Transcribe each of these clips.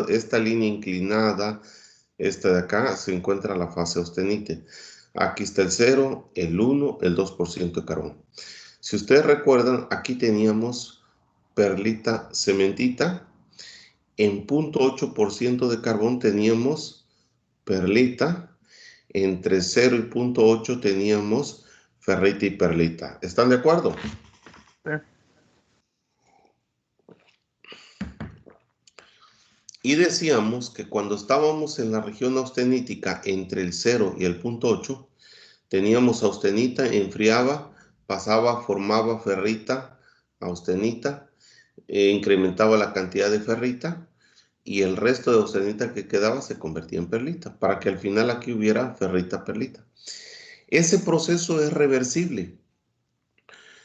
esta línea inclinada, esta de acá, se encuentra la fase austenite. Aquí está el 0, el 1, el 2% de carbón. Si ustedes recuerdan, aquí teníamos perlita cementita. En 0.8% de carbón teníamos perlita. Entre 0 y 0.8 teníamos ferrita y perlita. ¿Están de acuerdo? Sí. Y decíamos que cuando estábamos en la región austenítica entre el 0 y el 0.8, teníamos austenita, enfriaba, pasaba, formaba ferrita, austenita, incrementaba la cantidad de ferrita y el resto de austenita que quedaba se convertía en perlita, para que al final aquí hubiera ferrita, perlita. Ese proceso es reversible.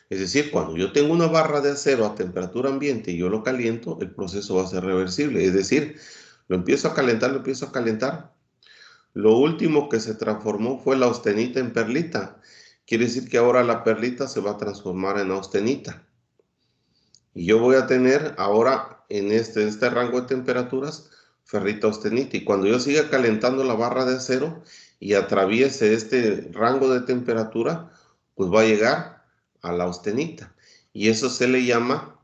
Es decir, cuando yo tengo una barra de acero a temperatura ambiente y yo lo caliento, el proceso va a ser reversible. Es decir, lo empiezo a calentar, lo empiezo a calentar. Lo último que se transformó fue la austenita en perlita. Quiere decir que ahora la perlita se va a transformar en austenita. Y yo voy a tener ahora en este rango de temperaturas ferrita austenita. Y cuando yo siga calentando la barra de acero y atraviese este rango de temperatura, pues va a llegar a la austenita. Y eso se le llama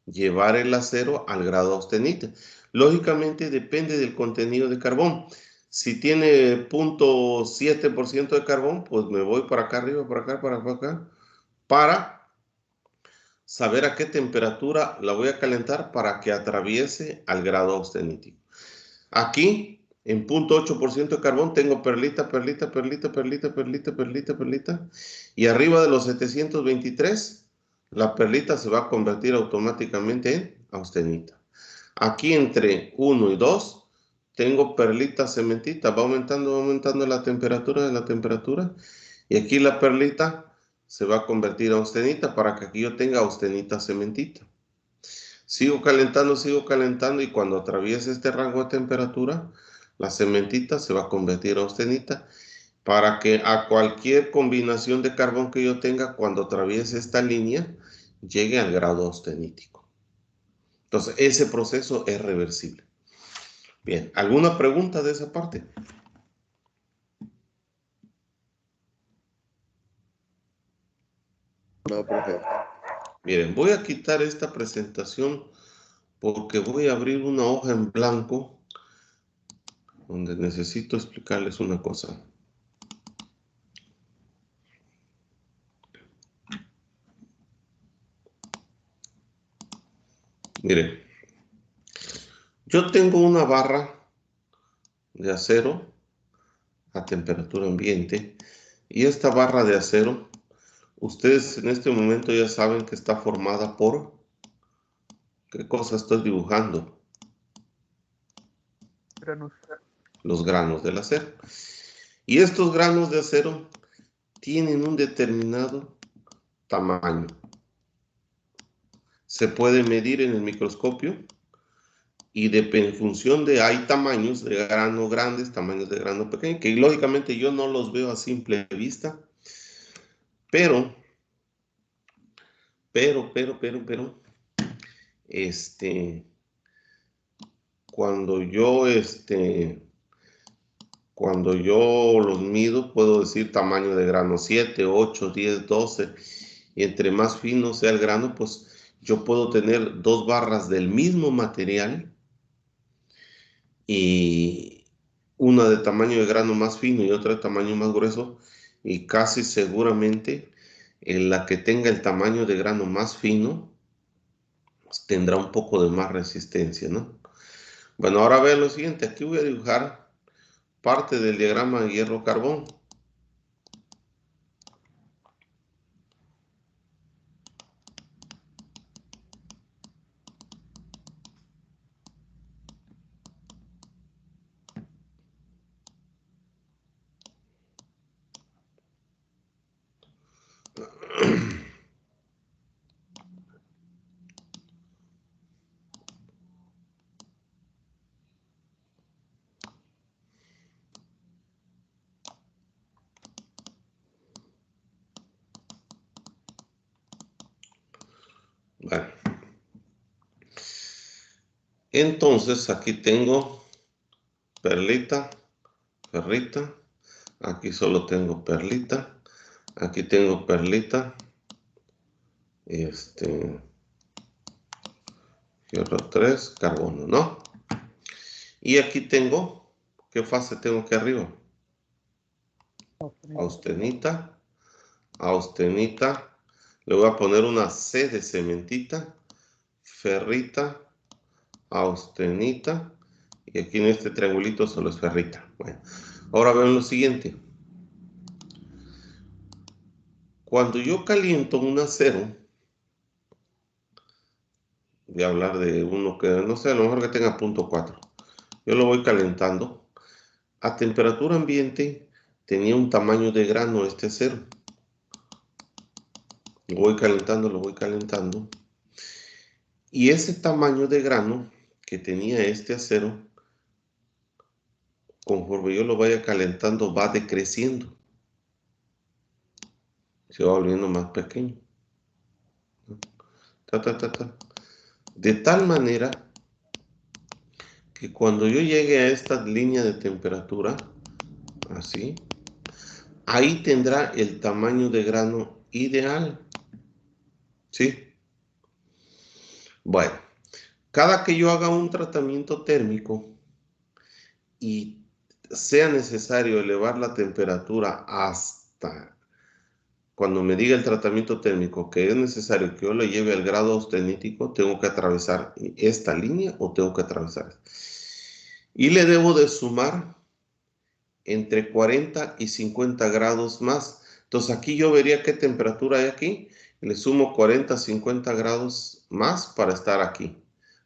llevar el acero al grado austenita. Lógicamente depende del contenido de carbón. Si tiene 0.7% de carbón, pues me voy para acá arriba, para acá, para acá, para saber a qué temperatura la voy a calentar para que atraviese al grado austenítico. Aquí, en 0.8% de carbón, tengo perlita, perlita, perlita, perlita, perlita, perlita, perlita. Y arriba de los 723, la perlita se va a convertir automáticamente en austenita. Aquí entre 1 y 2, tengo perlita, cementita. Va aumentando la temperatura de la temperatura. Y aquí la perlita se va a convertir en austenita para que aquí yo tenga austenita, cementita. Sigo calentando y cuando atraviese este rango de temperatura, la cementita se va a convertir en austenita para que a cualquier combinación de carbón que yo tenga cuando atraviese esta línea, llegue al grado austenítico. Entonces, ese proceso es reversible. Bien, ¿alguna pregunta de esa parte? No, profe. Miren, voy a quitar esta presentación porque voy a abrir una hoja en blanco donde necesito explicarles una cosa. Miren, yo tengo una barra de acero a temperatura ambiente y esta barra de acero, ustedes en este momento ya saben que está formada por, ¿qué cosa estoy dibujando? Granos. Los granos del acero. Y estos granos de acero tienen un determinado tamaño. Se puede medir en el microscopio y en función de hay tamaños de grano grandes, tamaños de grano pequeño, que lógicamente yo no los veo a simple vista, pero, este, cuando cuando yo los mido, puedo decir tamaño de grano 7, 8, 10, 12, y entre más fino sea el grano, pues yo puedo tener dos barras del mismo material y una de tamaño de grano más fino y otra de tamaño más grueso, y casi seguramente en la que tenga el tamaño de grano más fino pues, tendrá un poco de más resistencia, ¿no? Bueno, ahora vean lo siguiente, aquí voy a dibujar parte del diagrama de hierro-carbón. Bueno, Entonces, aquí tengo perlita, ferrita. Aquí solo tengo perlita. Aquí tengo perlita. Fierro 3, carbono, ¿no? Y aquí tengo, ¿qué fase tengo aquí arriba? Austenita, austenita. Le voy a poner una C de cementita, ferrita, austenita. Y aquí en este triangulito solo es ferrita. Bueno, ahora vean lo siguiente. Cuando yo caliento un acero, voy a hablar de uno que, no sé, a lo mejor que tenga 0.4. Yo lo voy calentando. A temperatura ambiente tenía un tamaño de grano este acero. Lo voy calentando, lo voy calentando. Y ese tamaño de grano que tenía este acero, conforme yo lo vaya calentando, va decreciendo. Se va volviendo más pequeño. De tal manera que cuando yo llegue a esta línea de temperatura, así, ahí tendrá el tamaño de grano ideal. ¿Sí? Bueno, cada que yo haga un tratamiento térmico y sea necesario elevar la temperatura hasta cuando me diga el tratamiento térmico que es necesario que yo lo lleve al grado austenítico, tengo que atravesar esta línea o tengo que atravesar. Y le debo de sumar entre 40 y 50 grados más. Entonces aquí yo vería qué temperatura hay aquí. Le sumo 40, 50 grados más para estar aquí,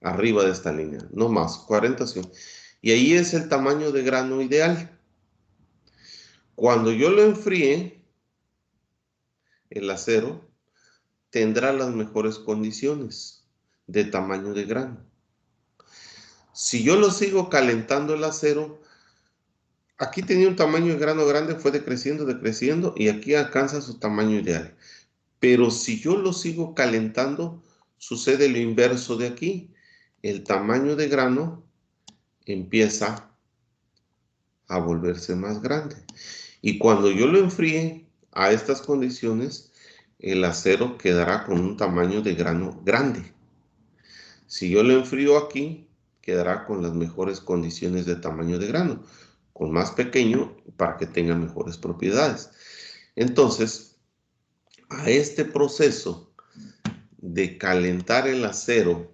arriba de esta línea. No más, 40, 50. Y ahí es el tamaño de grano ideal. Cuando yo lo enfríe, el acero tendrá las mejores condiciones de tamaño de grano. Si yo lo sigo calentando el acero, aquí tenía un tamaño de grano grande, fue decreciendo y aquí alcanza su tamaño ideal. Pero si yo lo sigo calentando, sucede lo inverso de aquí. El tamaño de grano empieza a volverse más grande. Y cuando yo lo enfríe a estas condiciones, el acero quedará con un tamaño de grano grande. Si yo lo enfrío aquí, quedará con las mejores condiciones de tamaño de grano, con más pequeño para que tenga mejores propiedades. Entonces, a este proceso de calentar el acero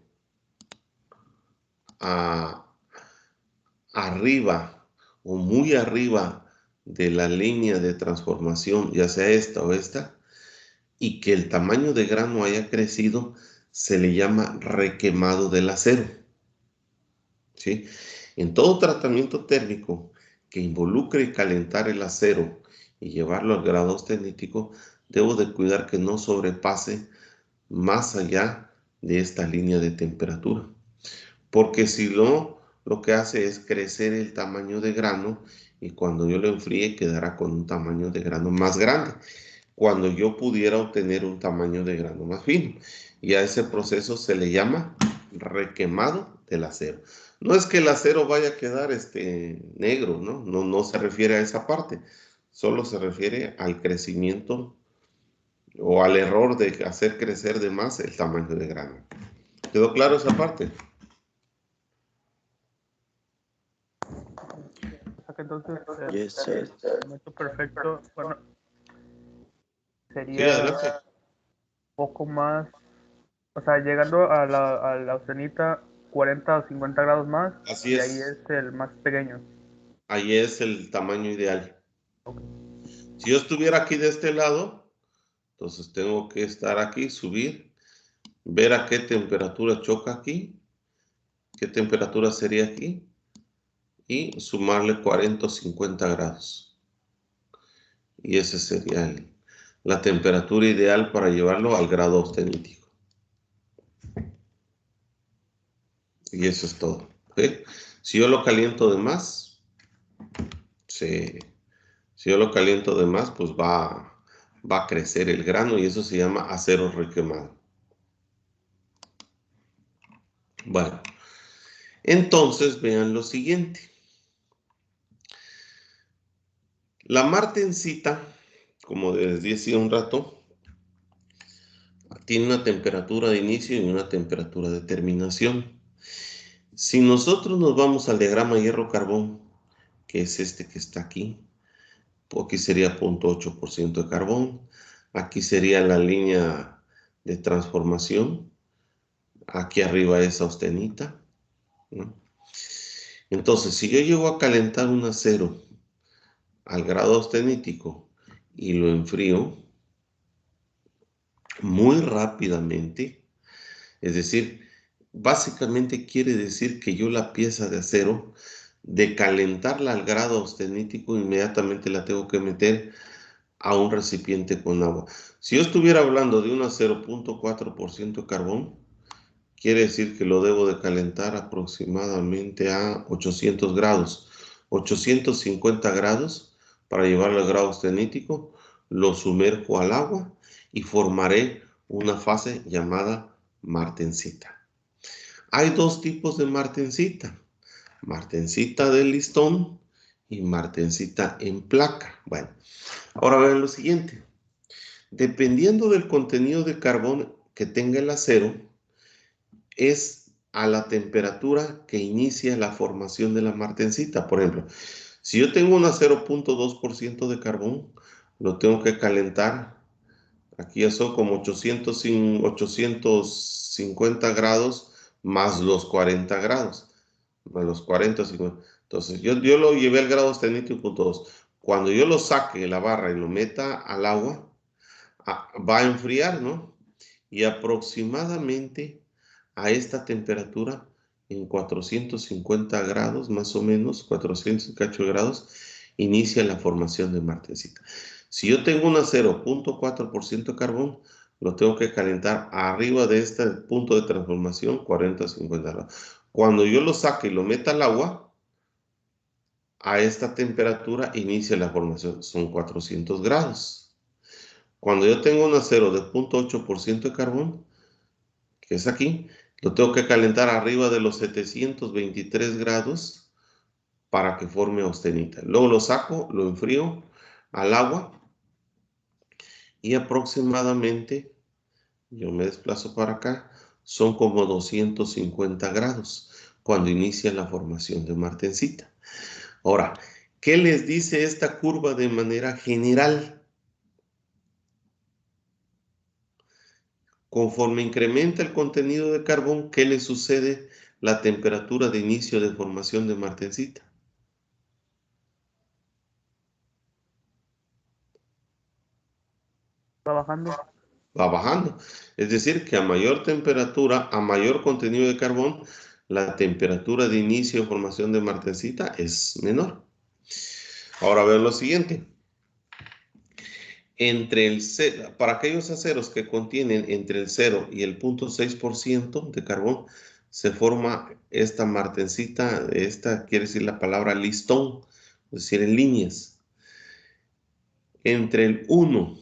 arriba o muy arriba de la línea de transformación, ya sea esta o esta, y que el tamaño de grano haya crecido, se le llama requemado del acero. ¿Sí? En todo tratamiento térmico que involucre calentar el acero y llevarlo al grado austenítico, debo de cuidar que no sobrepase más allá de esta línea de temperatura. Porque si no, lo que hace es crecer el tamaño de grano y cuando yo lo enfríe quedará con un tamaño de grano más grande, cuando yo pudiera obtener un tamaño de grano más fino. Y a ese proceso se le llama requemado del acero. No es que el acero vaya a quedar negro, ¿no? No se refiere a esa parte, solo se refiere al crecimiento o al error de hacer crecer de más el tamaño de grano. ¿Quedó claro esa parte? O sea que entonces Yes, el sir. momento perfecto, bueno, Sí, sería adelante. poco más, o sea, llegando a la austenita 40 o 50 grados más, Así y ahí es. es el más pequeño. Ahí es el tamaño ideal. Ok. Si yo estuviera aquí de este lado, entonces tengo que estar aquí, subir, ver a qué temperatura choca aquí, qué temperatura sería aquí, y sumarle 40 o 50 grados. Y esa sería la temperatura ideal para llevarlo al grado austenítico. Y eso es todo. ¿Ok? Si yo lo caliento de más, si yo lo caliento de más, pues va a crecer el grano y eso se llama acero requemado. Bueno, Entonces, vean lo siguiente. La martensita, como les decía un rato, tiene una temperatura de inicio y una temperatura de terminación. Si nosotros nos vamos al diagrama hierro-carbón, que es este que está aquí, aquí sería 0.8% de carbón, aquí sería la línea de transformación, aquí arriba es austenita, ¿no? Entonces, si yo llego a calentar un acero al grado austenítico y lo enfrío muy rápidamente, es decir, básicamente quiere decir que yo la pieza de acero, de calentarla al grado austenítico, inmediatamente la tengo que meter a un recipiente con agua. Si yo estuviera hablando de una 0.4% de carbón, quiere decir que lo debo de calentar aproximadamente a 800 grados, 850 grados para llevarlo al grado austenítico, lo sumerjo al agua y formaré una fase llamada martensita. Hay dos tipos de martensita, martensita de listón y martensita en placa. Bueno, ahora vean lo siguiente. Dependiendo del contenido de carbón que tenga el acero, es a la temperatura que inicia la formación de la martensita. Por ejemplo, si yo tengo una 0.2% de carbón, lo tengo que calentar. Aquí ya son como 850 grados más los 40 grados. Más los 40, 50. Entonces, yo lo llevé al grado austenítico 2. Cuando yo lo saque de la barra y lo meta al agua, va a enfriar, ¿no? Y aproximadamente a esta temperatura, en 450 grados, más o menos, 408 grados, inicia la formación de martensita. Si yo tengo una 0.4% de carbón, lo tengo que calentar arriba de este punto de transformación, 40 a 50 grados. Cuando yo lo saque y lo meta al agua, a esta temperatura inicia la formación, son 400 grados. Cuando yo tengo un acero de 0.8% de carbón, que es aquí, lo tengo que calentar arriba de los 723 grados para que forme austenita. Luego lo saco, lo enfrío al agua y aproximadamente, yo me desplazo para acá, son como 250 grados cuando inicia la formación de martensita. Ahora, ¿qué les dice esta curva de manera general? Conforme incrementa el contenido de carbón, ¿qué le sucede la temperatura de inicio de formación de martensita? Va bajando. Va bajando. Es decir, que a mayor temperatura, a mayor contenido de carbón, la temperatura de inicio de formación de martensita es menor. Ahora vean lo siguiente. Para aquellos aceros que contienen entre el 0 y el 0.6% de carbón, se forma esta martensita, esta quiere decir la palabra listón, es decir, en líneas. Entre el 1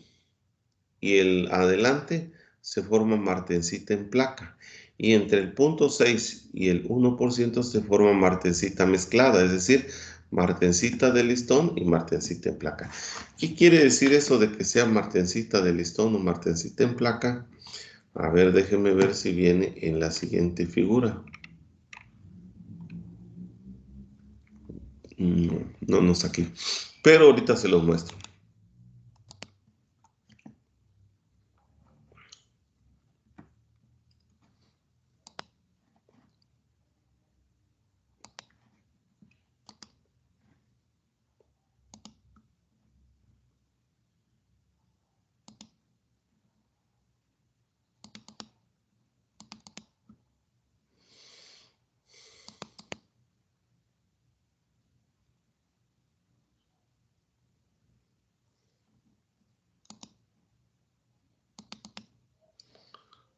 y el adelante se forma martensita en placa. Y entre el 0.6 y el 1% se forma martensita mezclada, es decir, martensita de listón y martensita en placa. ¿Qué quiere decir eso de que sea martensita de listón o martensita en placa? A ver, déjenme ver si viene en la siguiente figura. No, no está aquí. Pero ahorita se los muestro.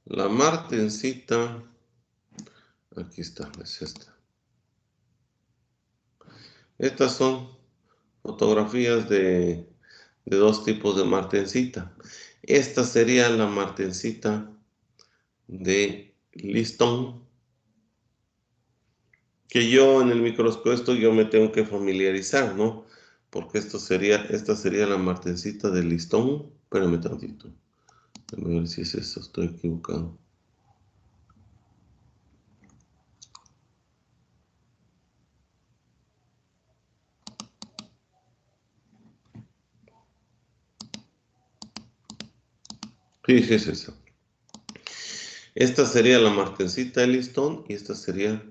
La martensita, aquí está, es esta. Estas son fotografías de dos tipos de martensita. Esta sería la martensita de listón Que yo en el microscopio esto yo me tengo que familiarizar, ¿no? Porque esta sería la martencita del listón. Espérame tantito. Déjame ver si es eso, estoy equivocado. Sí, sí, es esa. Esta sería la martencita del listón y esta sería...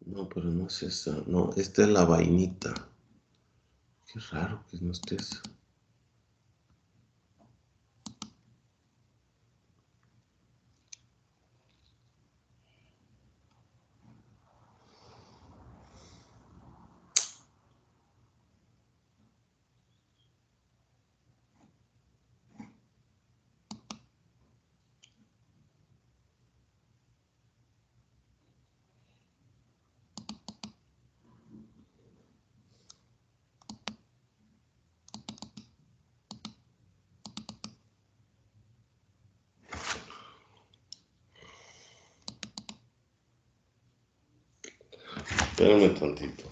No, pero no es esa. No, esta es la vainita. Qué raro que no esté esa. Espérame tantito.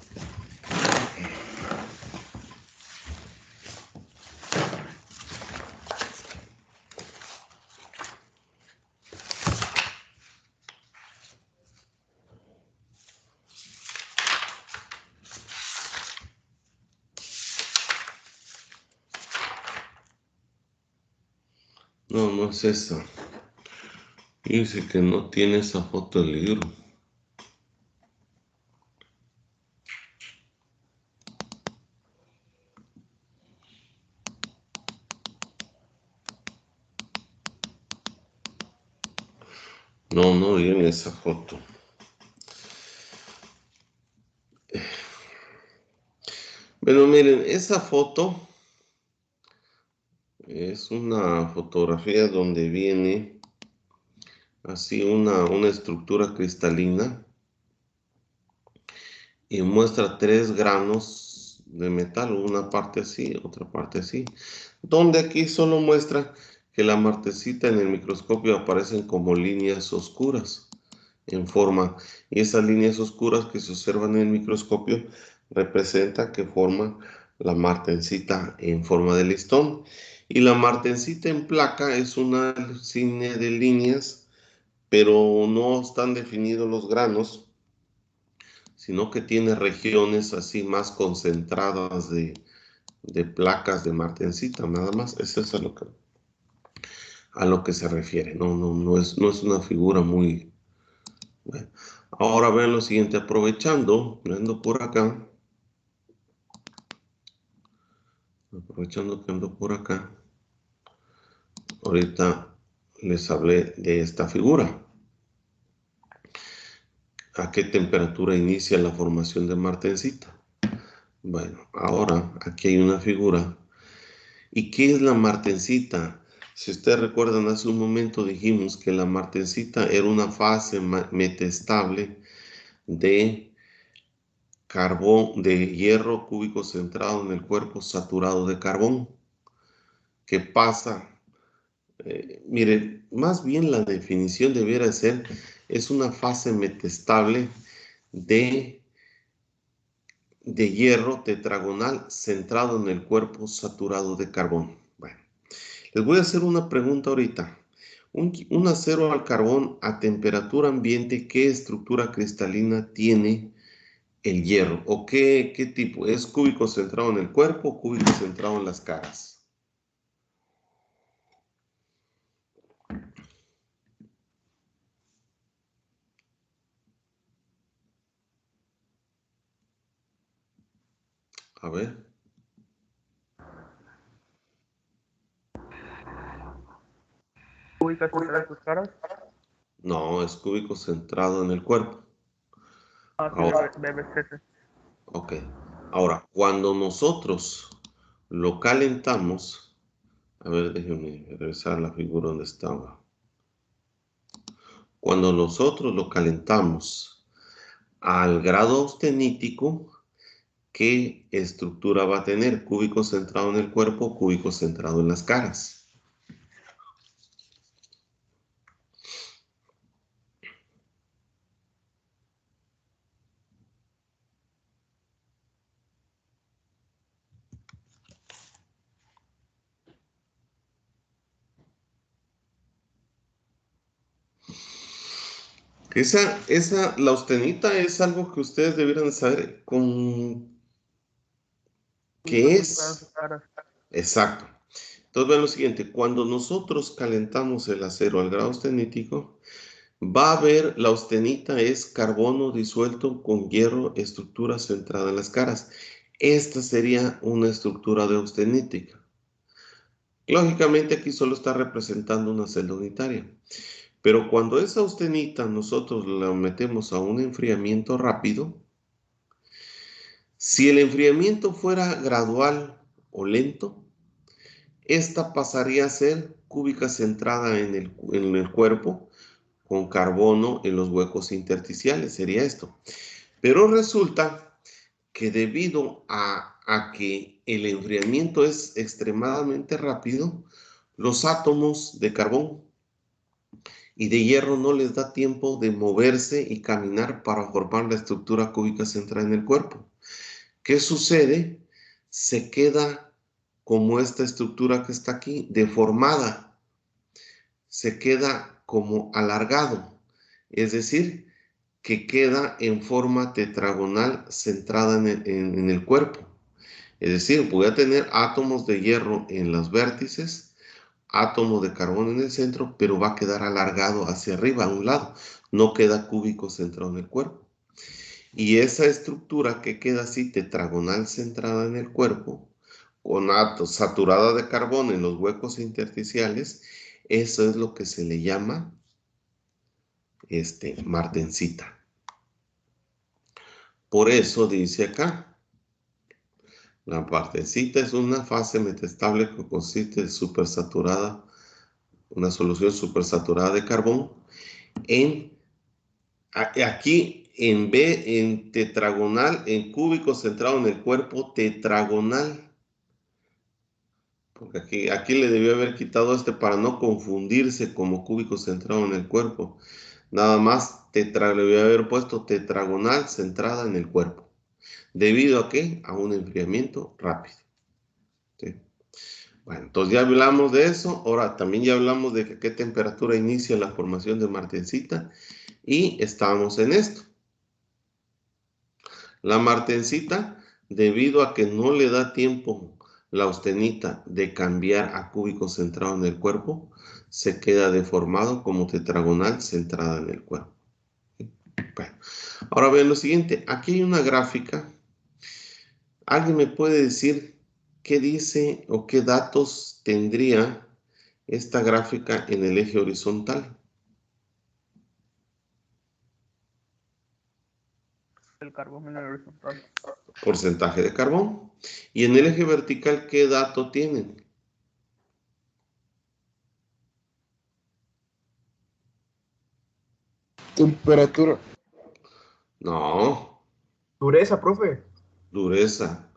No, no es esa. Dice que no tiene esa foto del libro. No, no viene esa foto. Bueno, miren, esa foto es una fotografía donde viene así una estructura cristalina y muestra 3 granos de metal, una parte así, otra parte así, donde aquí solo muestra que la martesita en el microscopio aparecen como líneas oscuras en forma, y esas líneas oscuras que se observan en el microscopio representan que forman la martensita en forma de listón, y la martensita en placa es una serie de líneas, pero no están definidos los granos, sino que tiene regiones así más concentradas de placas de martensita, nada más. Eso es a lo que se refiere. No, no, no es una figura muy... Bueno. Ahora vean lo siguiente, aprovechando que ando por acá, ahorita les hablé de esta figura. ¿A qué temperatura inicia la formación de martensita? Bueno, ahora aquí hay una figura. ¿Y qué es la martensita? Si ustedes recuerdan, hace un momento dijimos que la martensita era una fase metestable de carbón, de hierro cúbico centrado en el cuerpo saturado de carbón. ¿Qué pasa? Miren, más bien la definición debiera ser, es una fase metestable de, de hierro tetragonal centrado en el cuerpo saturado de carbón. Bueno, les voy a hacer una pregunta ahorita. Un acero al carbón a temperatura ambiente, ¿qué estructura cristalina tiene el hierro? ¿O qué tipo? ¿Es cúbico centrado en el cuerpo o cúbico centrado en las caras? A ver. ¿Ubicas entre sus caras? No, es cúbico centrado en el cuerpo. Ah, sí, Ahora, debe ser. ok. Ahora, cuando nosotros lo calentamos, a ver, déjenme regresar a la figura donde estaba. Cuando nosotros lo calentamos al grado austenítico, ¿qué estructura va a tener? ¿Cúbico centrado en el cuerpo o cúbico centrado en las caras? La austenita es algo que ustedes debieran saber con Sí, qué son muy es. caras. Exacto. Entonces, vean lo siguiente, cuando nosotros calentamos el acero al grado austenítico, va a haber, la austenita es carbono disuelto con hierro, estructura centrada en las caras. Esta sería una estructura de austenítica. Lógicamente aquí solo está representando una celda unitaria. Pero cuando esa austenita nosotros la metemos a un enfriamiento rápido, si el enfriamiento fuera gradual o lento, esta pasaría a ser cúbica centrada en el cuerpo con carbono en los huecos intersticiales, sería esto. Pero resulta que debido a que el enfriamiento es extremadamente rápido, los átomos de carbón y de hierro no les da tiempo de moverse y caminar para formar la estructura cúbica central en el cuerpo. ¿Qué sucede? Se queda como esta estructura que está aquí, deformada, se queda como alargado, es decir, que queda en forma tetragonal centrada en el cuerpo. Es decir, voy a tener átomos de hierro en los vértices, átomo de carbono en el centro, pero va a quedar alargado hacia arriba, a un lado. No queda cúbico centrado en el cuerpo. Y esa estructura que queda así tetragonal centrada en el cuerpo, con átomos saturada de carbono en los huecos intersticiales, eso es lo que se le llama martensita. Por eso dice acá, la martensita es una fase metastable que consiste en supersaturada, una solución supersaturada de carbón aquí en tetragonal, en cúbico centrado en el cuerpo tetragonal. Porque aquí le debió haber quitado para no confundirse como cúbico centrado en el cuerpo. Nada más le debió haber puesto tetragonal centrada en el cuerpo. ¿Debido a qué? A un enfriamiento rápido. ¿Sí? Bueno, entonces ya hablamos de eso. Ahora también ya hablamos de qué temperatura inicia la formación de martensita. Y estamos en esto. La martensita, debido a que no le da tiempo la austenita de cambiar a cúbico centrado en el cuerpo, se queda deformado como tetragonal centrada en el cuerpo. Bueno, ahora vean lo siguiente. Aquí hay una gráfica. ¿Alguien me puede decir qué dice o qué datos tendría esta gráfica en el eje horizontal? El carbón en el horizontal. Porcentaje de carbón. Y en el eje vertical, ¿qué dato tienen? Temperatura. No, Dureza, profe. dureza,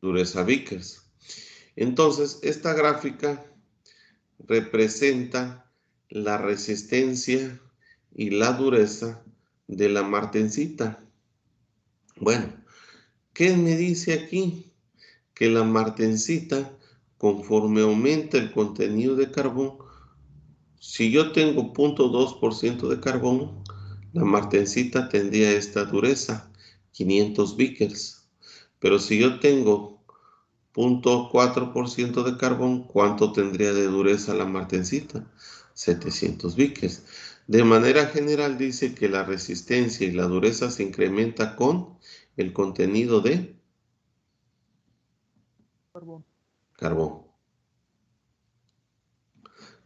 dureza Vickers. Entonces, esta gráfica representa la resistencia y la dureza de la martensita. Bueno, ¿qué me dice aquí? Que la martensita, conforme aumenta el contenido de carbón, si yo tengo 0.2% de carbón, la martensita tendría esta dureza, 500 Vickers. Pero si yo tengo 0.4% de carbón, ¿cuánto tendría de dureza la martensita? 700 Vickers. De manera general dice que la resistencia y la dureza se incrementa con el contenido de Carbón. carbón.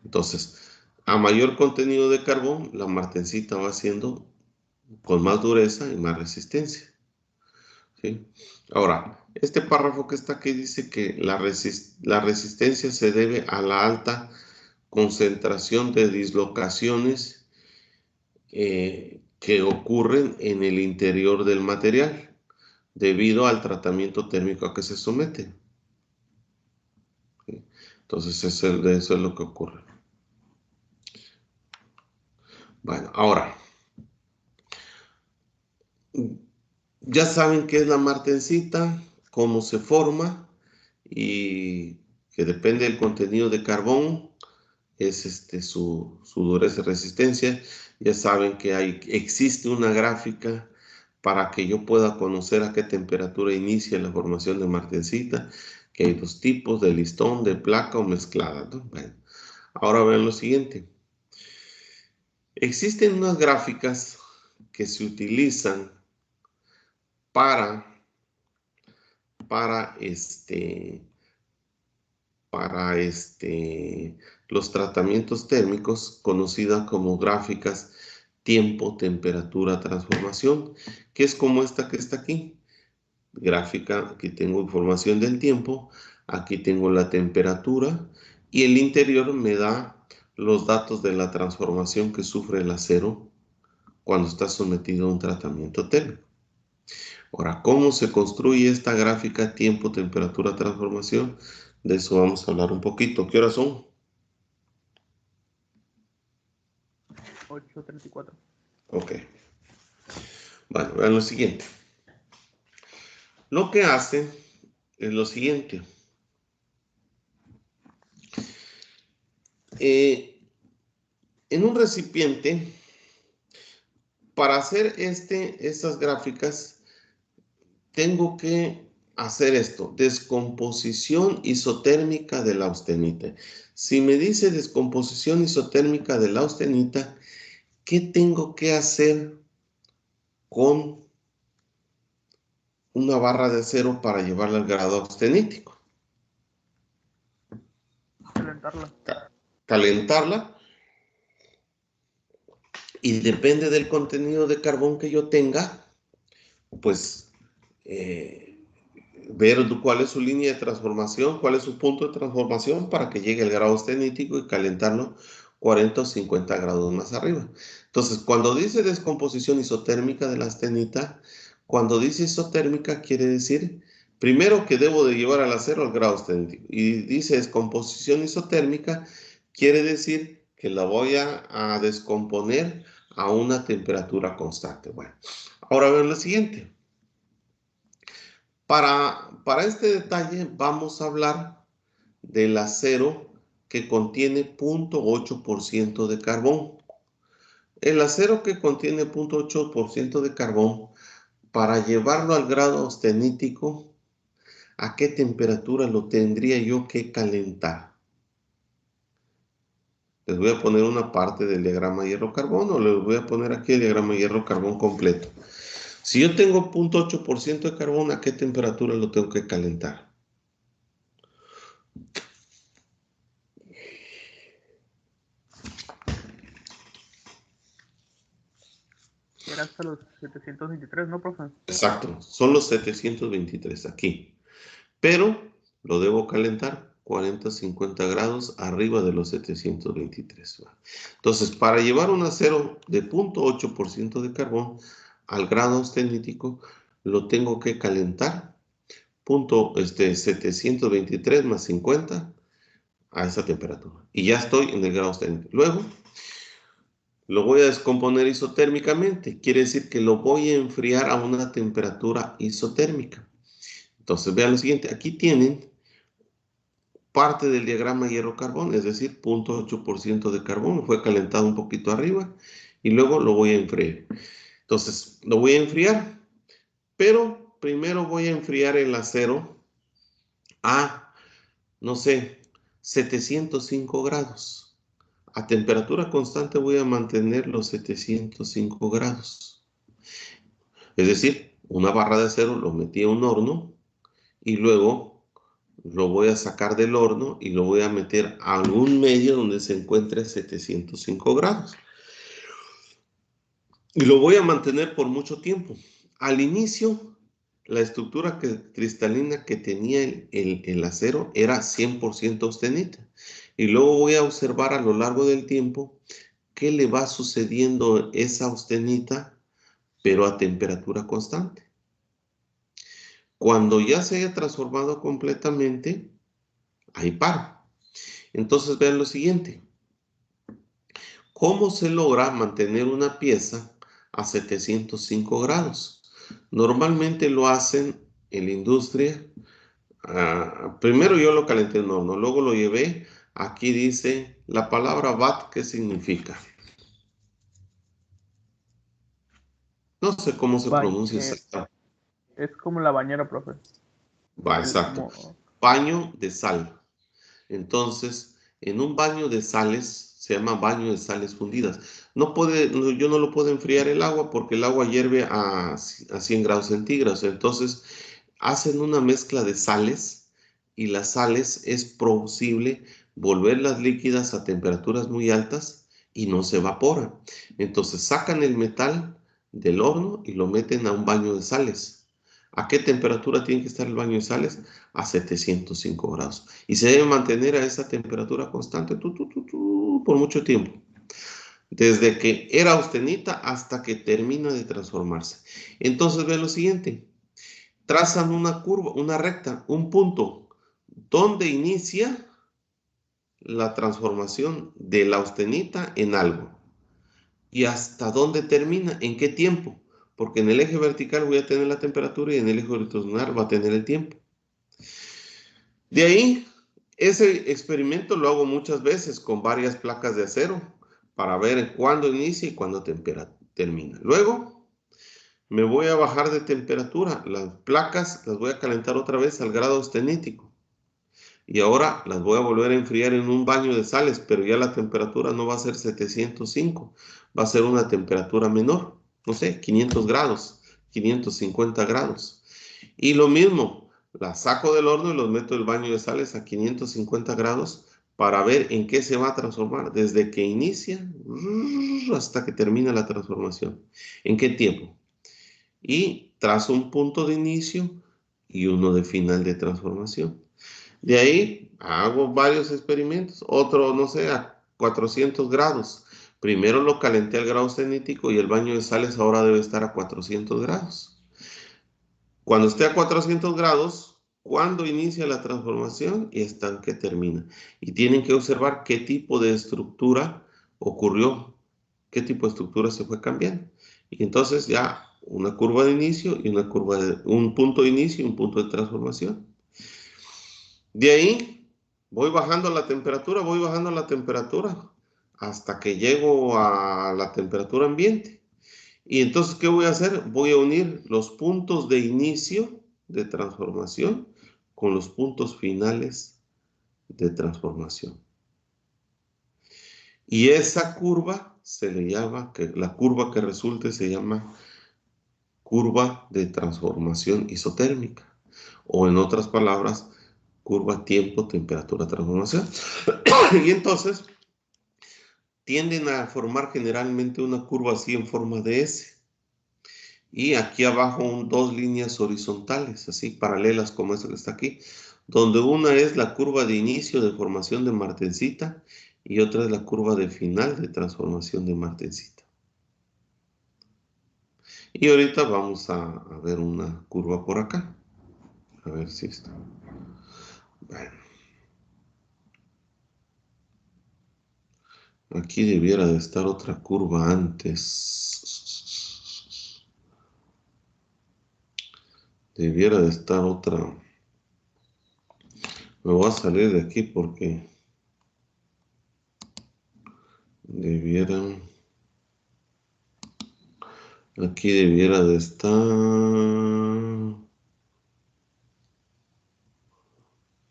Entonces, a mayor contenido de carbón, la martensita va siendo con más dureza y más resistencia. ¿Sí? Ahora, este párrafo que está aquí dice que la resistencia se debe a la alta concentración de dislocaciones que ocurren en el interior del material debido al tratamiento térmico a que se somete. ¿Sí? Entonces, eso es lo que ocurre. Bueno, ahora, ya saben qué es la martensita, cómo se forma y que depende del contenido de carbón, es su dureza y resistencia. Ya saben que existe una gráfica para que yo pueda conocer a qué temperatura inicia la formación de martensita, que hay dos tipos, de listón, de placa o mezclada, ¿no? Bueno, ahora vean lo siguiente. Existen unas gráficas que se utilizan para los tratamientos térmicos, conocidas como gráficas tiempo, temperatura, transformación, que es como esta que está aquí. Gráfica, aquí tengo información del tiempo, aquí tengo la temperatura y el interior me da los datos de la transformación que sufre el acero cuando está sometido a un tratamiento térmico. Ahora, ¿cómo se construye esta gráfica tiempo, temperatura, transformación? De eso vamos a hablar un poquito. ¿Qué horas son? 8:34. Ok. Bueno, vean lo siguiente. Lo que hace es lo siguiente. En un recipiente, para hacer estas gráficas, tengo que hacer esto, descomposición isotérmica de la austenita. Si me dice descomposición isotérmica de la austenita, ¿qué tengo que hacer con una barra de acero para llevarla al grado austenítico? Calentarla. Calentarla, y depende del contenido de carbón que yo tenga, pues ver cuál es su línea de transformación, cuál es su punto de transformación para que llegue al grado austenítico y calentarlo 40 o 50 grados más arriba. Entonces, cuando dice descomposición isotérmica de la austenita, cuando dice isotérmica quiere decir, primero, que debo de llevar al acero al grado austenítico. Y dice descomposición isotérmica, quiere decir que la voy a descomponer a una temperatura constante. Bueno, ahora vean lo siguiente. Para este detalle vamos a hablar del acero que contiene 0.8% de carbón. El acero que contiene 0.8% de carbón, para llevarlo al grado austenítico, ¿a qué temperatura lo tendría yo que calentar? Les voy a poner una parte del diagrama hierro-carbón, o les voy a poner aquí el diagrama hierro-carbón completo. Si yo tengo 0.8% de carbón, ¿a qué temperatura lo tengo que calentar? Era hasta los 723, ¿no, profe? Exacto, son los 723 aquí. Pero lo debo calentar 40, 50 grados arriba de los 723. Entonces, para llevar un acero de 0.8% de carbón al grado austenítico, lo tengo que calentar 723 más 50 a esa temperatura. Y ya estoy en el grado austenítico. Luego, lo voy a descomponer isotérmicamente. Quiere decir que lo voy a enfriar a una temperatura isotérmica. Entonces, vean lo siguiente. Aquí tienen parte del diagrama hierro-carbón, es decir, 0.8% de carbón. Fue calentado un poquito arriba y luego lo voy a enfriar. Entonces, lo voy a enfriar, pero primero voy a enfriar el acero a, no sé, 705 grados. A temperatura constante voy a mantener los 705 grados. Es decir, una barra de acero lo metí a un horno y luego lo voy a sacar del horno y lo voy a meter a algún medio donde se encuentre 705 grados. Y lo voy a mantener por mucho tiempo. Al inicio, la estructura cristalina que tenía el acero era 100% austenita. Y luego voy a observar a lo largo del tiempo qué le va sucediendo esa austenita, pero a temperatura constante. Cuando ya se haya transformado completamente, ahí paro. Entonces vean lo siguiente. ¿Cómo se logra mantener una pieza a 705 grados? Normalmente lo hacen en la industria. Primero yo lo calenté en el horno, luego lo llevé. Aquí dice la palabra BAT, ¿qué significa? No sé cómo se Ba- pronuncia eh, exactamente. es como la bañera, profe. Va, El, exacto. como, Baño de sal. Entonces, en un baño de sales, se llama baño de sales fundidas. Yo no lo puedo enfriar el agua porque el agua hierve a 100 grados centígrados. Entonces, hacen una mezcla de sales y las sales es posible volverlas líquidas a temperaturas muy altas y no se evapora. Entonces, sacan el metal del horno y lo meten a un baño de sales. ¿A qué temperatura tiene que estar el baño de sales? A 705 grados. Y se debe mantener a esa temperatura constante por mucho tiempo. Desde que era austenita hasta que termina de transformarse. Entonces ve lo siguiente. Trazan una curva, una recta, un punto, donde inicia la transformación de la austenita en algo. ¿Y hasta dónde termina? ¿En qué tiempo? Porque en el eje vertical voy a tener la temperatura y en el eje horizontal va a tener el tiempo. De ahí, ese experimento lo hago muchas veces con varias placas de acero para ver cuándo inicia y cuándo termina. Luego, me voy a bajar de temperatura. Las placas las voy a calentar otra vez al grado austenítico. Y ahora las voy a volver a enfriar en un baño de sales, pero ya la temperatura no va a ser 705, va a ser una temperatura menor, no sé, 500 grados, 550 grados. Y lo mismo, las saco del horno y los meto el baño de sales a 550 grados para ver en qué se va a transformar, desde que inicia hasta que termina la transformación. ¿En qué tiempo? Y trazo un punto de inicio y uno de final de transformación. De ahí hago varios experimentos, otro, no sé, a 400 grados. Primero lo calenté al grado cenítico y el baño de sales ahora debe estar a 400 grados. Cuando esté a 400 grados, ¿cuándo inicia la transformación y hasta en qué termina? Y tienen que observar qué tipo de estructura ocurrió, qué tipo de estructura se fue cambiando. Y entonces ya una curva de inicio y un punto de inicio y un punto de transformación. De ahí voy bajando la temperatura hasta que llego a la temperatura ambiente. Y entonces, ¿qué voy a hacer? Voy a unir los puntos de inicio de transformación con los puntos finales de transformación. Y esa curva se le llama, que la curva que resulte se llama curva de transformación isotérmica. O en otras palabras, curva tiempo, temperatura, transformación. Y entonces tienden a formar generalmente una curva así en forma de S. Y aquí abajo dos líneas horizontales, así paralelas como esta que está aquí, donde una es la curva de inicio de formación de martensita y otra es la curva de final de transformación de martensita. Y ahorita vamos a ver una curva por acá. A ver si está. Bueno, aquí debiera de estar otra curva antes. Debiera de estar otra. Me voy a salir de aquí porque debiera. Aquí debiera de estar.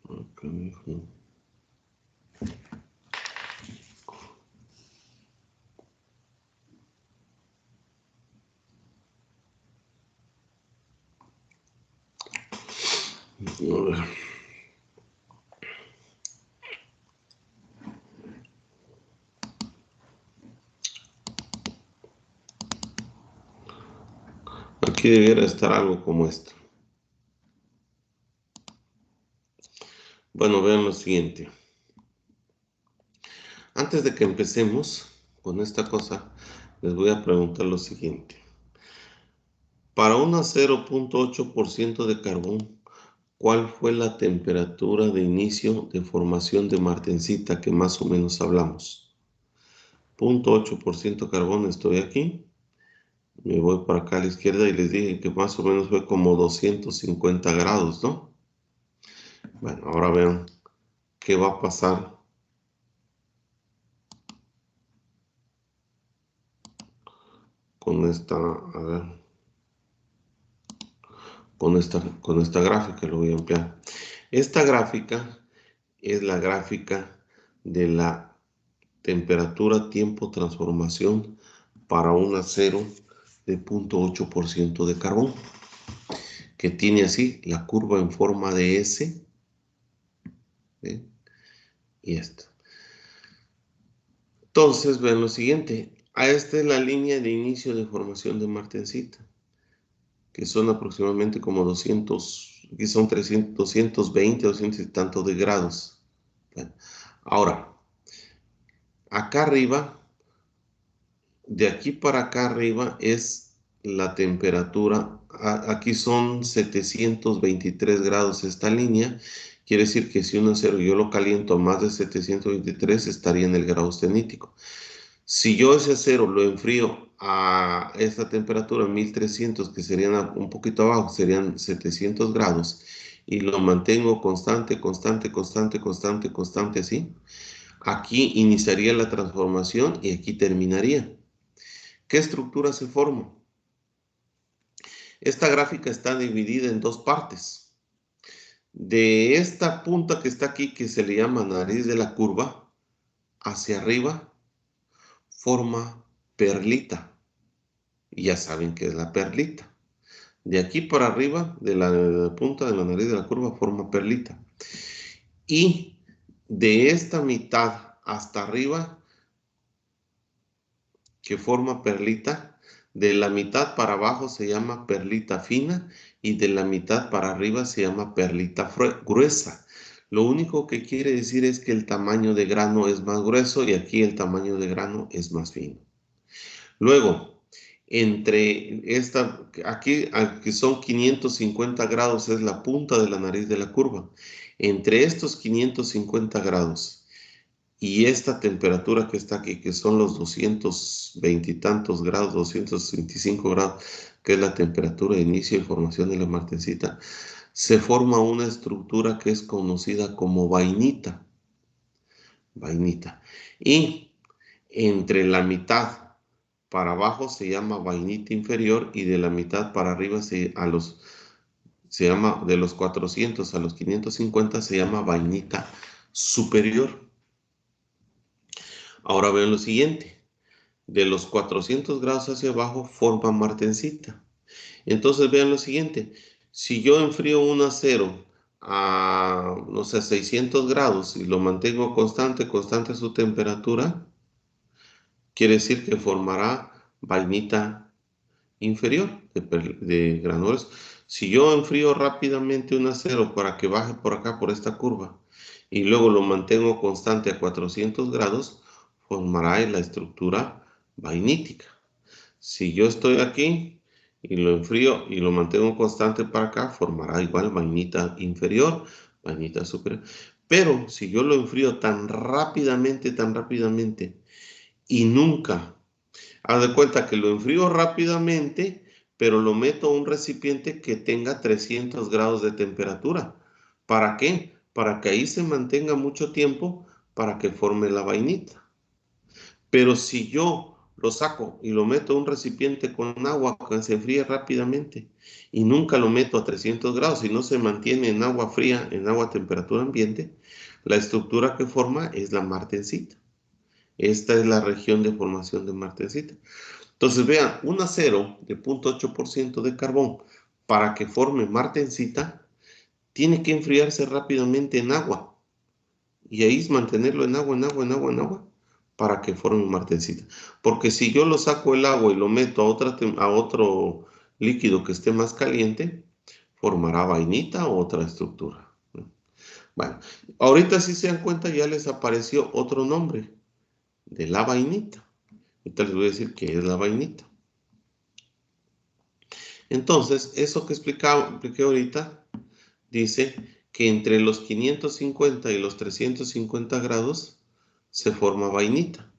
Acá mismo. A ver. Aquí debiera estar algo como esto. Bueno, vean lo siguiente. Antes de que empecemos con esta cosa, les voy a preguntar lo siguiente. Para una 0.8% de carbón, ¿cuál fue la temperatura de inicio de formación de martensita que más o menos hablamos? 0.8% carbón, estoy aquí. Me voy para acá a la izquierda y les dije que más o menos fue como 250 grados, ¿no? Bueno, ahora vean qué va a pasar con esta, a ver. con esta gráfica, lo voy a ampliar. Esta gráfica es la gráfica de la temperatura, tiempo, transformación para un acero de 0.8% de carbón, que tiene así la curva en forma de S, ¿sí? Y esto. Entonces, vean lo siguiente. Esta es la línea de inicio de formación de martensita, que son aproximadamente como 200, que son 300, 220, 200 y tantos de grados. Bueno, ahora, acá arriba, de aquí para acá arriba es la temperatura. Aquí son 723 grados esta línea. Quiere decir que si un acero yo lo caliento a más de 723, estaría en el grado austenítico. Si yo ese acero lo enfrío a esta temperatura, 1300, que serían un poquito abajo, serían 700 grados, y lo mantengo constante, constante, constante, constante, constante, así, aquí iniciaría la transformación y aquí terminaría. ¿Qué estructura se forma? Esta gráfica está dividida en dos partes. De esta punta que está aquí, que se le llama nariz de la curva, hacia arriba, forma perlita. Y ya saben qué es la perlita. De aquí para arriba, de la punta de la nariz de la curva, forma perlita. Y de esta mitad hasta arriba, que forma perlita, de la mitad para abajo se llama perlita fina y de la mitad para arriba se llama perlita gruesa. Lo único que quiere decir es que el tamaño de grano es más grueso y aquí el tamaño de grano es más fino. Luego, entre esta, aquí son 550 grados, es la punta de la nariz de la curva. Entre estos 550 grados y esta temperatura que está aquí, que son los 220 y tantos grados, 225 grados, que es la temperatura de inicio y formación de la martensita, se forma una estructura que es conocida como vainita. Vainita. Y entre la mitad para abajo se llama vainita inferior y de la mitad para arriba se llama, de los 400 a los 550 se llama vainita superior. Ahora vean lo siguiente. De los 400 grados hacia abajo forma martensita. Entonces vean lo siguiente. Si yo enfrío un acero a, no sé, 600 grados y lo mantengo constante, constante su temperatura, quiere decir que formará vainita inferior de granulos. Si yo enfrío rápidamente un acero para que baje por acá, por esta curva, y luego lo mantengo constante a 400 grados, formará la estructura vainítica. Si yo estoy aquí y lo enfrío y lo mantengo constante para acá, formará igual vainita inferior, vainita superior. Pero si yo lo enfrío tan rápidamente, y nunca, haz de cuenta que lo enfrío rápidamente, pero lo meto a un recipiente que tenga 300 grados de temperatura. ¿Para qué? Para que ahí se mantenga mucho tiempo para que forme la vainita. Pero si yo lo saco y lo meto a un recipiente con agua que se enfríe rápidamente y nunca lo meto a 300 grados y no se mantiene en agua fría, en agua a temperatura ambiente, la estructura que forma es la martensita. Esta es la región de formación de martensita. Entonces vean, un acero de 0.8% de carbón para que forme martensita tiene que enfriarse rápidamente en agua y ahí es mantenerlo en agua, en agua, en agua, en agua para que forme martensita. Porque si yo lo saco el agua y lo meto a otro líquido que esté más caliente, formará vainita o otra estructura. Bueno, ahorita si se dan cuenta ya les apareció otro nombre de la vainita. Ahorita les voy a decir qué es la vainita. Entonces, eso que expliqué ahorita, dice que entre los 550 y los 350 grados se forma vainita.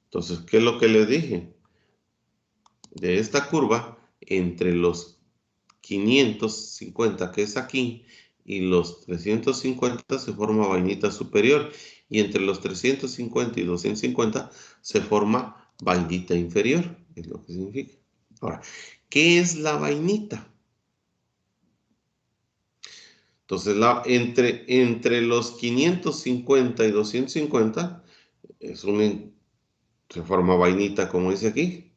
Entonces, ¿qué es lo que les dije? De esta curva, entre los 550, que es aquí, y los 350 se forma vainita superior. Y entre los 350 y 250 se forma vainita inferior, es lo que significa. Ahora, ¿qué es la vainita? Entonces, entre los 550 y 250 se forma vainita, como dice aquí.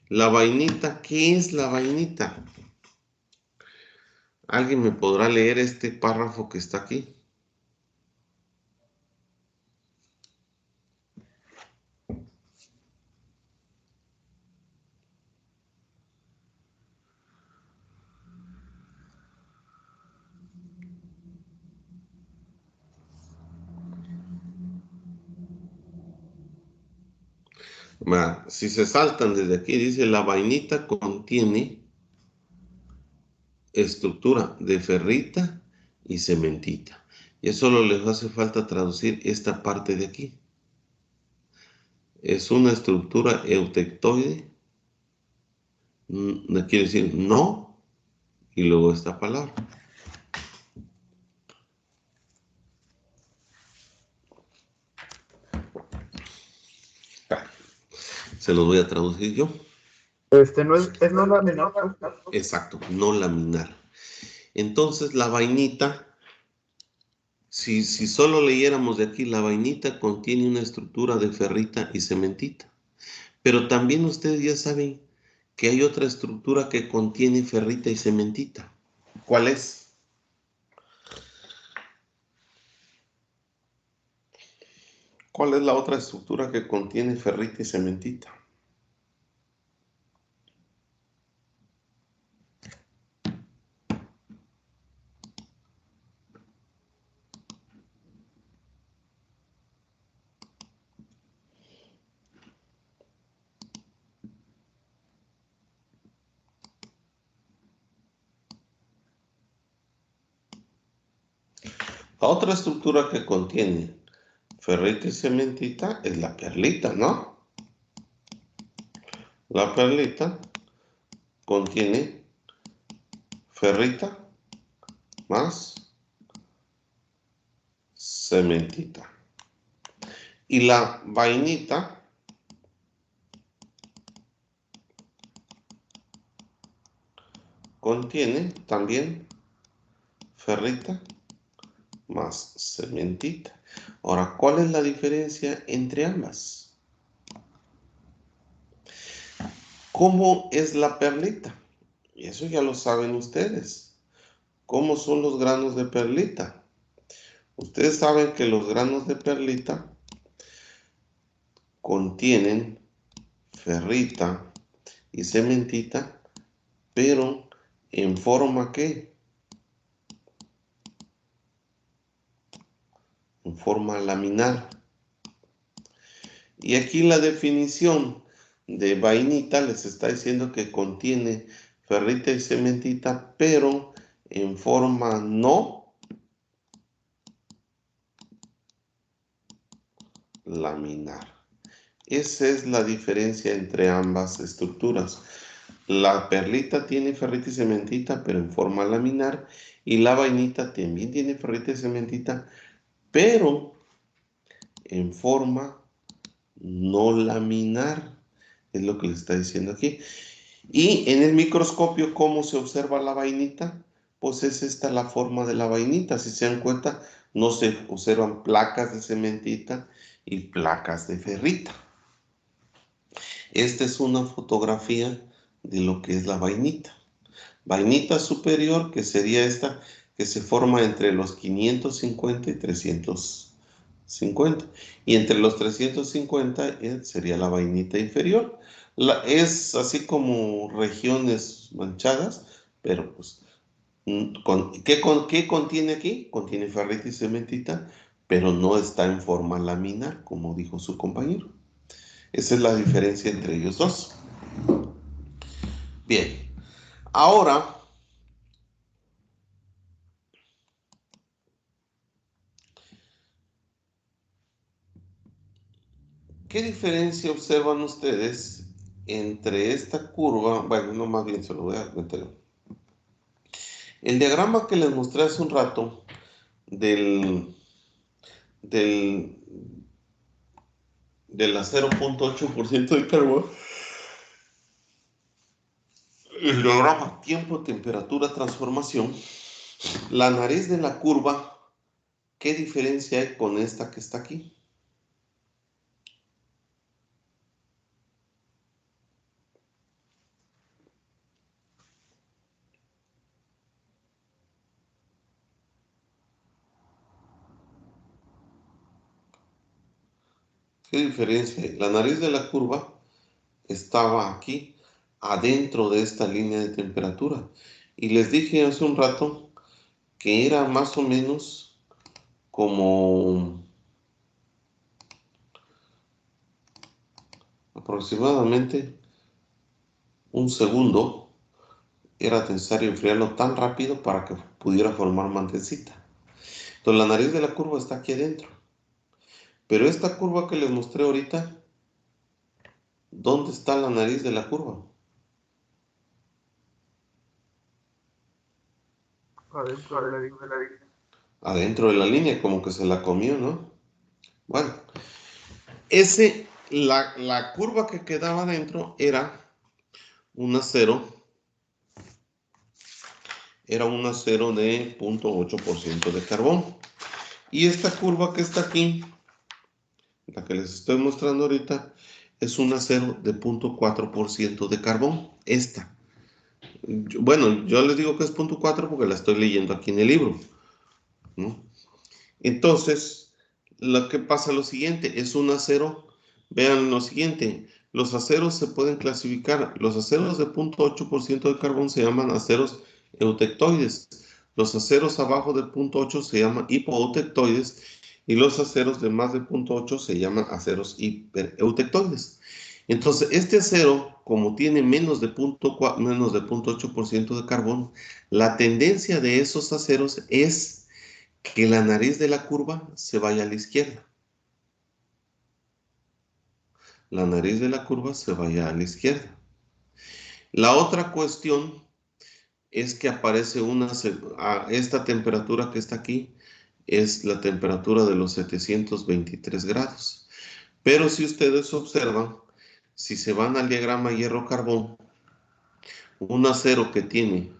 La vainita, ¿qué es la vainita? ¿Alguien me podrá leer este párrafo que está aquí? Si se saltan desde aquí, dice la vainita contiene estructura de ferrita y cementita. Y solo les hace falta traducir esta parte de aquí. Es una estructura eutectoide, quiere decir no, y luego esta palabra. Se los voy a traducir yo. No es no laminar. Exacto, no laminar. Entonces la vainita, si solo leyéramos de aquí, la vainita contiene una estructura de ferrita y cementita. Pero también ustedes ya saben que hay otra estructura que contiene ferrita y cementita. ¿Cuál es? ¿Cuál es la otra estructura que contiene ferrita y cementita? La otra estructura que contiene ferrita y cementita es la perlita, ¿no? La perlita contiene ferrita más cementita. Y la vainita contiene también ferrita más cementita. Ahora, ¿cuál es la diferencia entre ambas? ¿Cómo es la perlita? Y eso ya lo saben ustedes. ¿Cómo son los granos de perlita? Ustedes saben que los granos de perlita contienen ferrita y cementita, pero ¿en forma qué? En forma laminar. Y aquí la definición de vainita les está diciendo que contiene ferrita y cementita, pero en forma no laminar. Esa es la diferencia entre ambas estructuras. La perlita tiene ferrita y cementita, pero en forma laminar, y la vainita también tiene ferrita y cementita, pero en forma no laminar. Es lo que les está diciendo aquí. Y en el microscopio, ¿cómo se observa la vainita? Pues es esta la forma de la vainita. Si se dan cuenta, no se observan placas de cementita y placas de ferrita. Esta es una fotografía de lo que es la vainita. Vainita superior, que sería esta, que se forma entre los 550 y 350. Y entre los 350 sería la vainita inferior. Es así como regiones manchadas, pero pues, ¿qué contiene aquí? Contiene ferrita y cementita, pero no está en forma laminar, como dijo su compañero. Esa es la diferencia entre ellos dos. Bien, ahora ¿qué diferencia observan ustedes entre esta curva? Bueno, no, más bien se lo voy a meter. El diagrama que les mostré hace un rato del, del, de la 0.8% de carbono, el diagrama tiempo, temperatura, transformación, La nariz de la curva, ¿qué diferencia hay con esta que está aquí? ¿Qué diferencia hay? La nariz de la curva estaba aquí, adentro de esta línea de temperatura. Y les dije hace un rato que era más o menos como aproximadamente un segundo. Era necesario enfriarlo tan rápido para que pudiera formar mantecita. Entonces la nariz de la curva está aquí adentro. Pero esta curva que les mostré ahorita, ¿dónde está la nariz de la curva? Adentro de la línea. Adentro de la línea, como que se la comió, ¿no? Bueno, la curva que quedaba adentro era un acero de 0.8% de carbón. Y esta curva que está aquí, la que les estoy mostrando ahorita, es un acero de 0.4% de carbón. Esta. Bueno, yo les digo que es 0.4 porque la estoy leyendo aquí en el libro, ¿no? Entonces, lo que pasa es lo siguiente, es un acero, vean lo siguiente, los aceros se pueden clasificar, los aceros de 0.8% de carbón se llaman aceros eutectoides, los aceros abajo de 0.8 se llaman hipoeutectoides y los aceros de más de 0.8 se llaman aceros hipereutectoides. Entonces, este acero, como tiene menos de 0.8% de carbón, la tendencia de esos aceros es que la nariz de la curva se vaya a la izquierda. La nariz de la curva se vaya a la izquierda. La otra cuestión es que aparece esta temperatura que está aquí, es la temperatura de los 723 grados. Pero si ustedes observan, si se van al diagrama hierro-carbón, un acero que tiene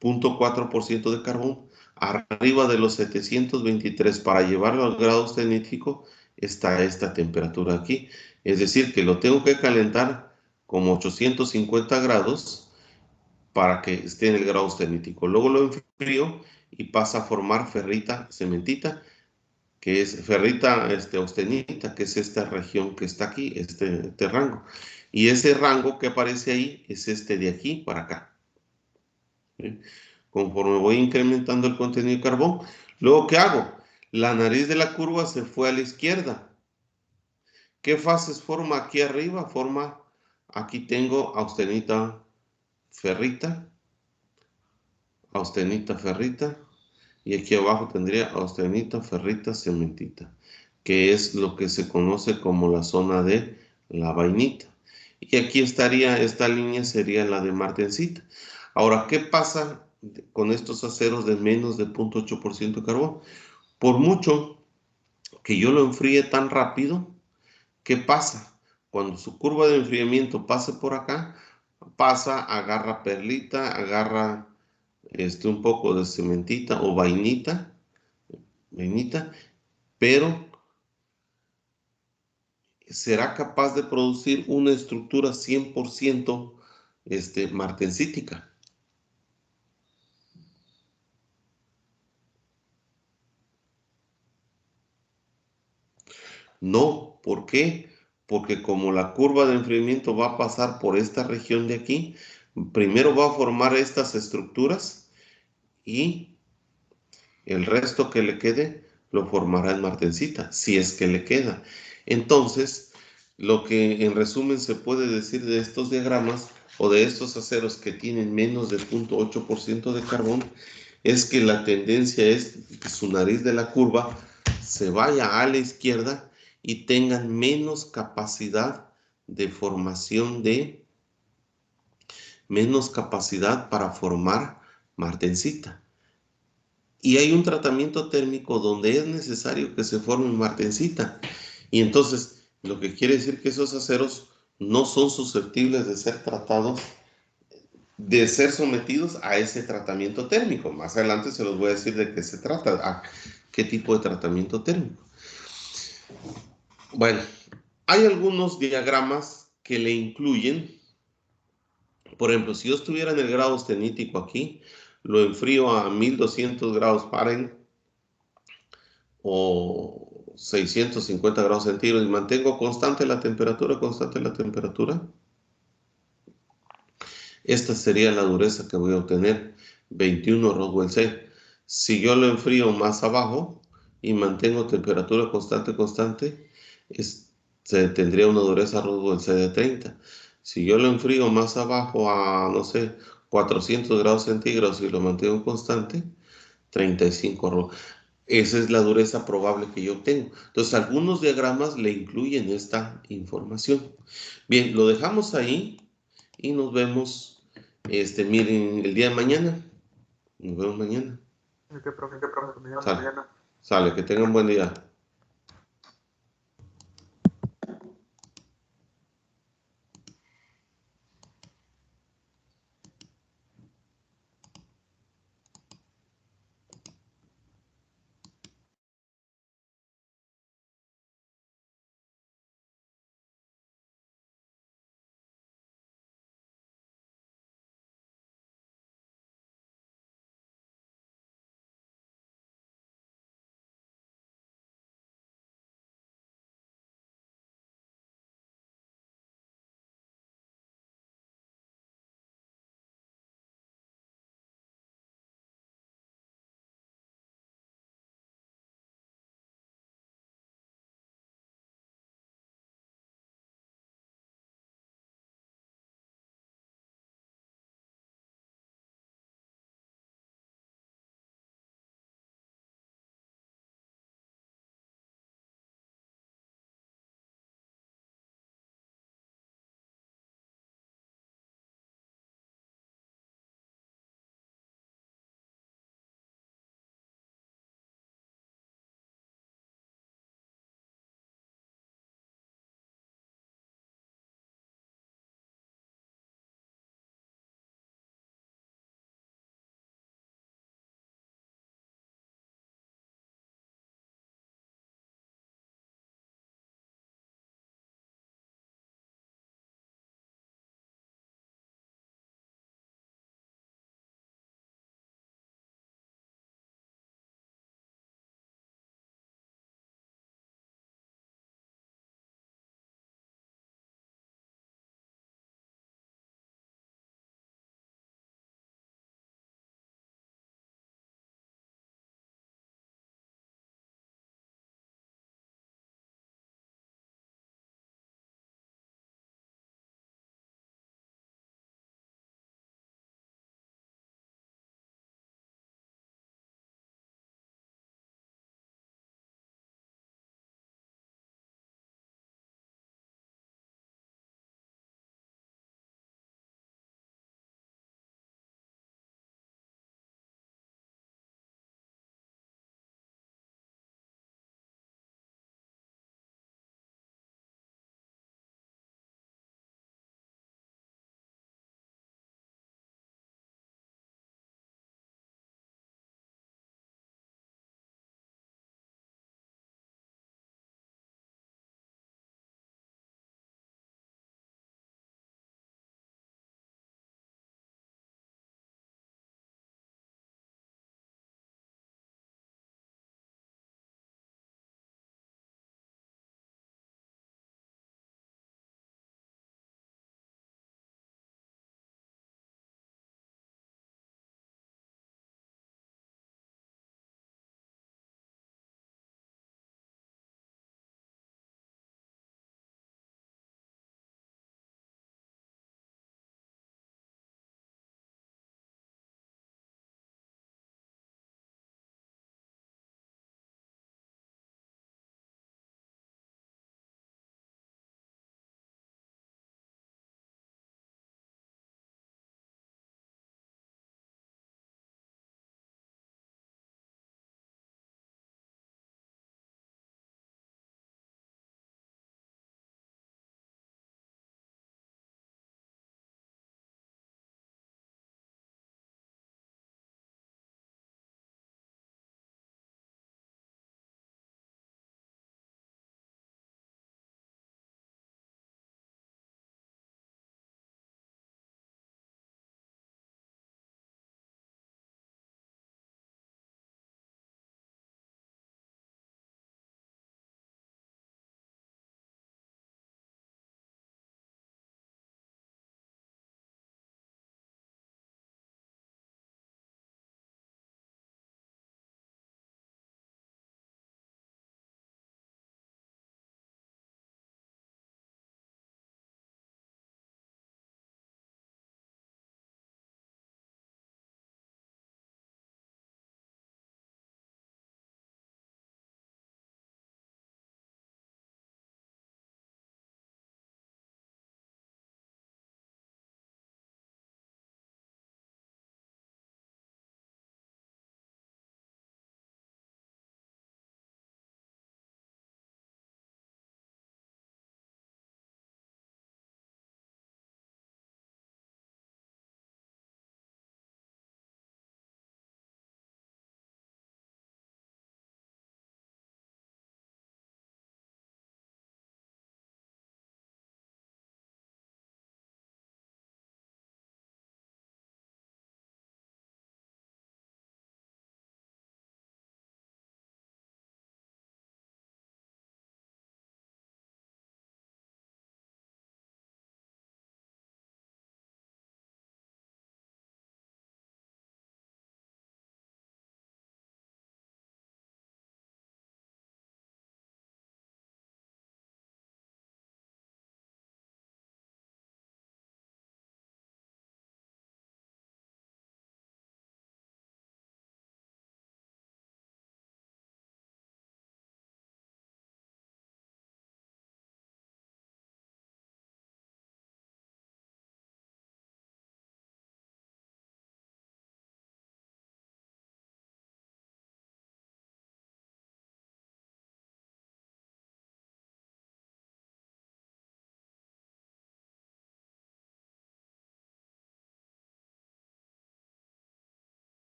0.4% de carbón, arriba de los 723 para llevarlo al grado austenítico está esta temperatura aquí. Es decir, que lo tengo que calentar como 850 grados para que esté en el grado austenítico. Luego lo enfrío y pasa a formar ferrita cementita, que es ferrita austenita, que es esta región que está aquí, este rango. Y ese rango que aparece ahí es este de aquí para acá. ¿Sí? Conforme voy incrementando el contenido de carbón, luego ¿qué hago? La nariz de la curva se fue a la izquierda. ¿Qué fases forma aquí arriba? Aquí tengo austenita ferrita, y aquí abajo tendría austenita ferrita cementita, que es lo que se conoce como la zona de la vainita. Y aquí estaría, esta línea sería la de martensita. Ahora, ¿qué pasa con estos aceros de menos de 0.8% de carbón? Por mucho que yo lo enfríe tan rápido, ¿qué pasa? Cuando su curva de enfriamiento pase por acá, agarra perlita, agarra un poco de cementita o vainita, pero será capaz de producir una estructura 100% martensítica. No, ¿por qué? Porque como la curva de enfriamiento va a pasar por esta región de aquí, primero va a formar estas estructuras y el resto que le quede lo formará en martensita, si es que le queda. Entonces, lo que en resumen se puede decir de estos diagramas o de estos aceros que tienen menos de 0.8% de carbón es que la tendencia es que su nariz de la curva se vaya a la izquierda y tengan menos capacidad de formación menos capacidad para formar martensita. Y hay un tratamiento térmico donde es necesario que se forme martensita. Y entonces, lo que quiere decir que esos aceros no son susceptibles de ser tratados de ser sometidos a ese tratamiento térmico. Más adelante se los voy a decir de qué se trata, a qué tipo de tratamiento térmico. Bueno, hay algunos diagramas que le incluyen. Por ejemplo, si yo estuviera en el grado austenítico aquí, lo enfrío a 1200 grados Fahrenheit o 650 grados centígrados y mantengo constante la temperatura, esta sería la dureza que voy a obtener, 21 Roswell C. Si yo lo enfrío más abajo y mantengo temperatura constante, se tendría una dureza Roswell C de 30. Si yo lo enfrío más abajo a, no sé, 400 grados centígrados y lo mantengo constante, 35 Roswell. Esa es la dureza probable que yo obtengo. Entonces, algunos diagramas le incluyen esta información. Bien, lo dejamos ahí y nos vemos, miren, el día de mañana. Nos vemos mañana. ¿Qué profe? Sale, sale, que tengan buen día.